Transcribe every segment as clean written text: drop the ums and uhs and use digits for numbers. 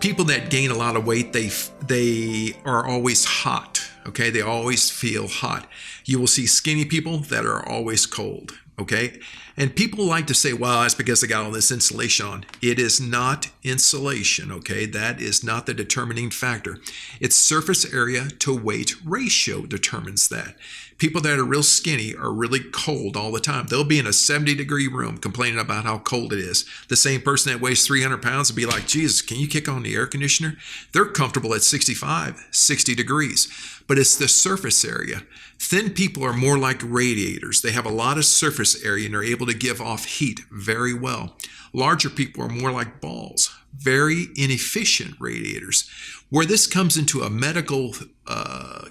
People that gain a lot of weight, they are always hot. Okay, they always feel hot. You will see skinny people that are always cold. Okay, and people like to say, well, that's because they got all this insulation on. It is not insulation. Okay, that is not the determining factor. It's surface area to weight ratio determines that. People that are real skinny are really cold all the time. They'll be in a 70-degree room complaining about how cold it is. The same person that weighs 300 pounds will be like, Jesus, can you kick on the air conditioner? They're comfortable at 65, 60 degrees. But it's the surface area. Thin people are more like radiators. They have a lot of surface area and are able to give off heat very well. Larger people are more like balls, very inefficient radiators. Where this comes into a medical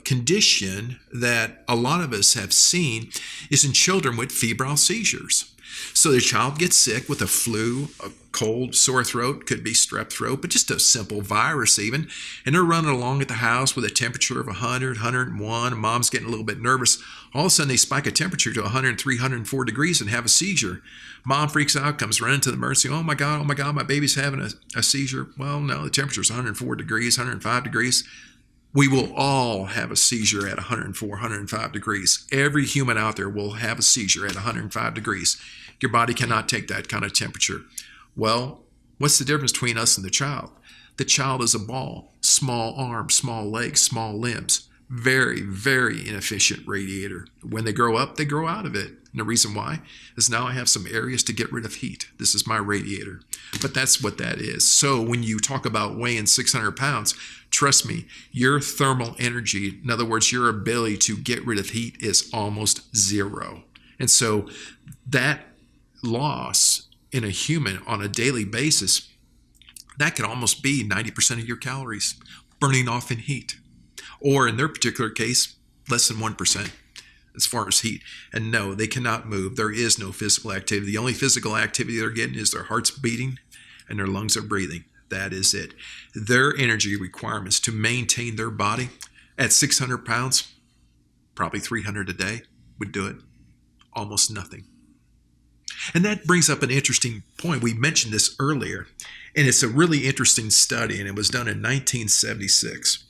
condition that a lot of us have seen is in children with febrile seizures. So the child gets sick with a flu, a cold, sore throat, could be strep throat, but just a simple virus even, and they're running along at the house with a temperature of 100, 101, and mom's getting a little bit nervous. All of a sudden they spike a temperature to 103, 104 degrees and have a seizure. Mom freaks out, comes running to the emergency. Oh my God, my baby's having a seizure. Well, no, the temperature's 104 degrees, 105 degrees. We will all have a seizure at 104, 105 degrees. Every human out there will have a seizure at 105 degrees. Your body cannot take that kind of temperature. Well, what's the difference between us and the child? The child is a ball, small arms, small legs, small limbs. Very, very inefficient radiator. When they grow up, they grow out of it. And the reason why is now I have some areas to get rid of heat. This is my radiator. But that's what that is. So when you talk about weighing 600 pounds, trust me, your thermal energy, in other words, your ability to get rid of heat is almost zero. And so that loss in a human on a daily basis, that could almost be 90% of your calories burning off in heat. Or in their particular case, less than 1% as far as heat. And no, they cannot move. There is no physical activity. The only physical activity they're getting is their heart's beating and their lungs are breathing. That is it. Their energy requirements to maintain their body at 600 pounds, probably 300 a day would do it. Almost nothing. And that brings up an interesting point. We mentioned this earlier, and it's a really interesting study, and it was done in 1976.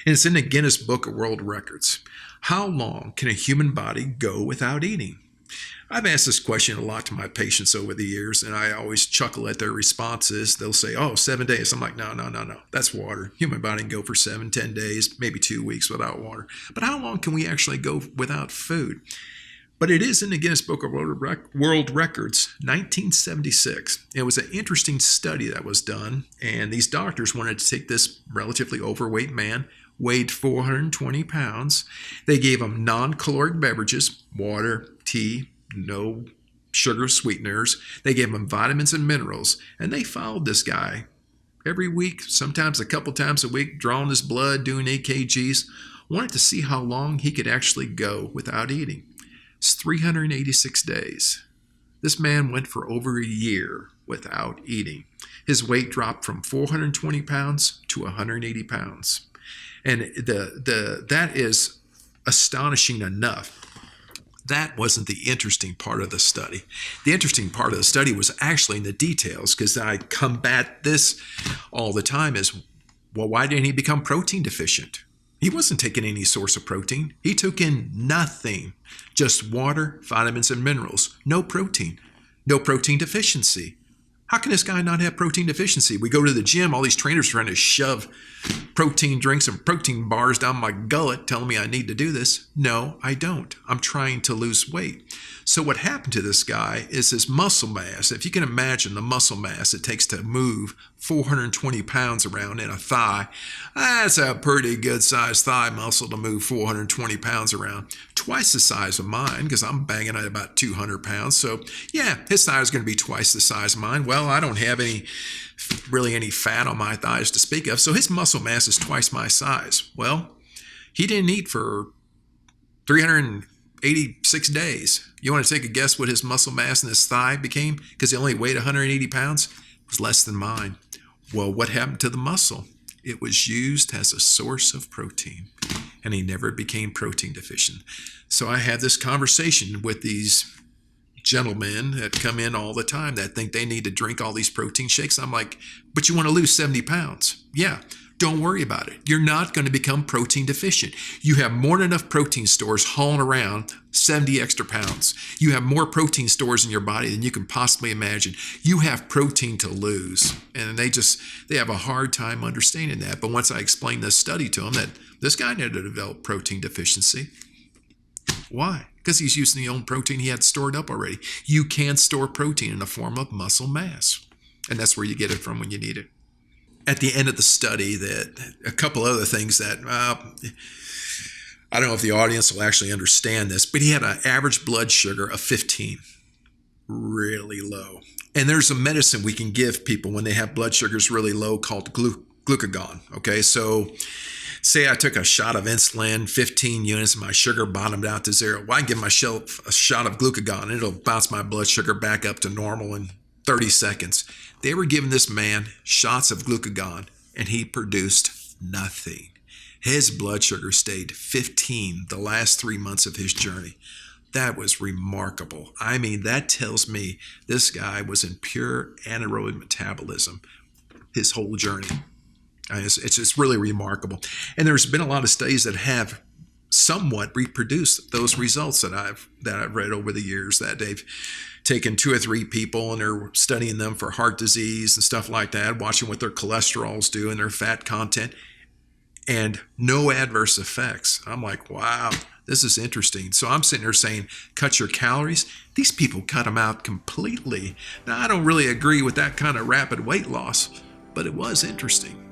And it's in the Guinness Book of World Records. How long can a human body go without eating? I've asked this question a lot to my patients over the years, and I always chuckle at their responses. They'll say, 7 days. I'm like, no. That's water. Human body can go for 7, 10 days, maybe 2 weeks without water. But how long can we actually go without food? But it is in the Guinness Book of World Records, 1976. It was an interesting study that was done, and these doctors wanted to take this relatively overweight man, weighed 420 pounds. They gave him non-caloric beverages, water, tea, no sugar sweeteners. They gave him vitamins and minerals, and they followed this guy every week, sometimes a couple times a week, drawing his blood, doing EKGs, wanted to see how long he could actually go without eating. It's 386 days. This man went for over a year without eating. His weight dropped from 420 pounds to 180 pounds. And that is astonishing enough. That wasn't the interesting part of the study. The interesting part of the study was actually in the details, because I combat this all the time is, well, why didn't he become protein deficient? He wasn't taking any source of protein. He took in nothing, just water, vitamins, and minerals. No protein deficiency. How can this guy not have protein deficiency? We go to the gym, all these trainers trying to shove protein drinks and protein bars down my gullet, telling me I need to do this. No, I don't. I'm trying to lose weight. So what happened to this guy is his muscle mass. If you can imagine the muscle mass it takes to move 420 pounds around in a thigh, that's a pretty good sized thigh muscle to move 420 pounds around. Twice the size of mine, because I'm banging at about 200 pounds. So yeah, his thigh is going to be twice the size of mine. Well, I don't have any fat on my thighs to speak of, so his muscle mass is twice my size. Well, he didn't eat for 386 days. You want to take a guess what his muscle mass in his thigh became? Because he only weighed 180 pounds. It was less than mine. Well, what happened to the muscle? It was used as a source of protein, and he never became protein deficient. So I had this conversation with these gentlemen that come in all the time that think they need to drink all these protein shakes. I'm like, but you want to lose 70 pounds. Yeah, don't worry about it. You're not going to become protein deficient. You have more than enough protein stores hauling around 70 extra pounds. You have more protein stores in your body than you can possibly imagine. You have protein to lose. And they have a hard time understanding that. But once I explained this study to them that this guy never developed protein deficiency. Why? Because he's using the own protein he had stored up already. You can't store protein in the form of muscle mass. And that's where you get it from when you need it. At the end of the study, that a couple other things that I don't know if the audience will actually understand this, but he had an average blood sugar of 15, really low. And there's a medicine we can give people when they have blood sugars really low called glucagon. Okay, so say I took a shot of insulin, 15 units, and my sugar bottomed out to zero. Well, I can give myself a shot of glucagon, and it'll bounce my blood sugar back up to normal in 30 seconds. They were giving this man shots of glucagon, and he produced nothing. His blood sugar stayed 15 the last 3 months of his journey. That was remarkable. I mean, that tells me this guy was in pure anaerobic metabolism his whole journey. It's just really remarkable. And there's been a lot of studies that have somewhat reproduced those results that I've read over the years, that they've taken 2 or 3 people and they're studying them for heart disease and stuff like that, watching what their cholesterols do and their fat content, and no adverse effects. I'm like, wow, this is interesting. So I'm sitting there saying, cut your calories. These people cut them out completely. Now, I don't really agree with that kind of rapid weight loss, but it was interesting.